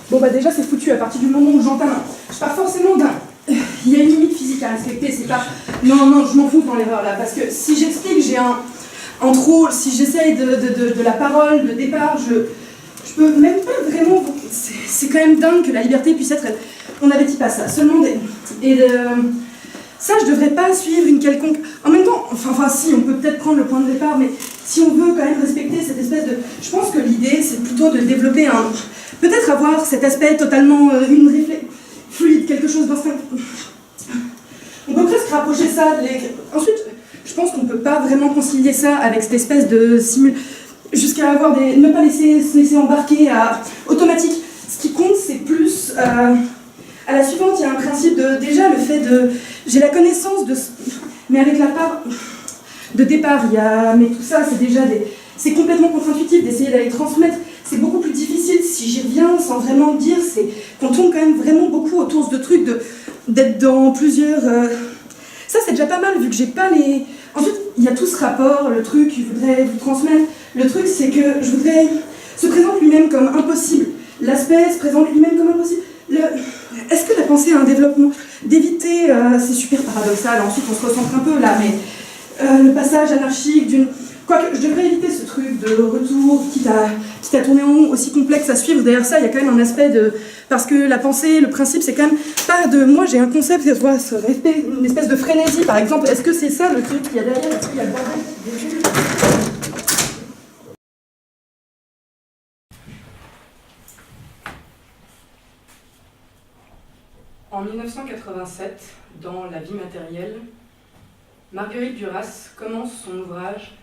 Bon bah déjà c'est foutu, à partir du moment où j'entame, je pars forcément d'un... Il y a une limite physique à respecter, c'est pas... Non, je m'en fous dans l'erreur là, parce que si j'explique, j'ai un trop... Si j'essaye de la parole, de départ, je peux même pas vraiment... C'est quand même dingue que la liberté puisse être... On n'avait dit pas ça, seulement des... Ça, je devrais pas suivre une quelconque... En même temps, enfin si, on peut peut-être prendre le point de départ, mais si on veut quand même respecter cette espèce de... Je pense que l'idée, c'est plutôt de développer un... Peut-être avoir cet aspect totalement fluide, quelque chose d'instinctif. On peut presque rapprocher ça de l'écriture. Ensuite, je pense qu'on ne peut pas vraiment concilier ça avec cette espèce de jusqu'à avoir des... ne pas se laisser embarquer à automatique. Ce qui compte, c'est plus... À la suivante, il y a un principe de... Déjà, le fait de... J'ai la connaissance de... Mais avec la part de départ, il y a... Mais tout ça, c'est déjà des... C'est complètement contre-intuitif d'essayer d'aller transmettre. C'est beaucoup plus difficile, si j'y reviens, sans vraiment le dire, c'est qu'on tourne quand même vraiment beaucoup autour de trucs, d'être dans plusieurs... Ça, c'est déjà pas mal, vu que j'ai pas les... Ensuite, il y a tout ce rapport, le truc, je voudrais vous transmettre. Le truc, c'est que je voudrais... Se présente lui-même comme impossible. L'aspect se présente lui-même comme impossible. Est-ce que la pensée a un développement? D'éviter, c'est super paradoxal, ensuite on se recentre un peu là, mais le passage anarchique d'une... Quoique, je devrais éviter ce truc de retour, quitte à tourner en rond, aussi complexe à suivre. Derrière ça, il y a quand même un aspect de... Parce que la pensée, le principe, c'est quand même pas de... Moi, j'ai un concept, c'est ce respect, une espèce de frénésie, par exemple. Est-ce que c'est ça le truc qu'il y a derrière? Est-ce qu'il y a le bordel? En 1987, dans La vie matérielle, Marguerite Duras commence son ouvrage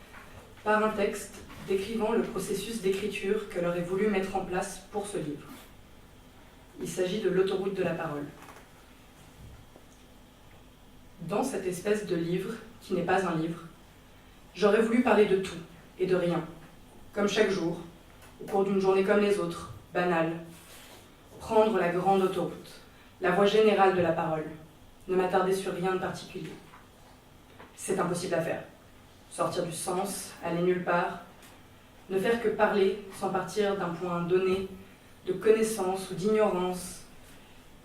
par un texte décrivant le processus d'écriture qu'elle aurait voulu mettre en place pour ce livre. Il s'agit de l'autoroute de la parole. Dans cette espèce de livre, qui n'est pas un livre, j'aurais voulu parler de tout et de rien, comme chaque jour, au cours d'une journée comme les autres, banale, prendre la grande autoroute, la voie générale de la parole, ne m'attarder sur rien de particulier. C'est impossible à faire. Sortir du sens, aller nulle part, ne faire que parler sans partir d'un point donné de connaissance ou d'ignorance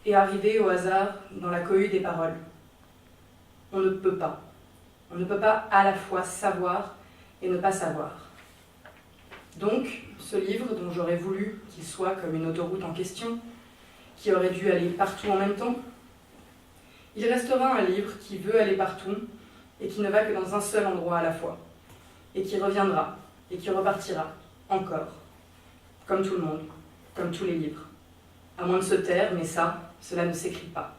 et arriver au hasard dans la cohue des paroles. On ne peut pas. On ne peut pas à la fois savoir et ne pas savoir. Donc, ce livre dont j'aurais voulu qu'il soit comme une autoroute en question, qui aurait dû aller partout en même temps, il restera un livre qui veut aller partout et qui ne va que dans un seul endroit à la fois, et qui reviendra, et qui repartira, encore, comme tout le monde, comme tous les livres. À moins de se taire, mais ça, cela ne s'écrit pas.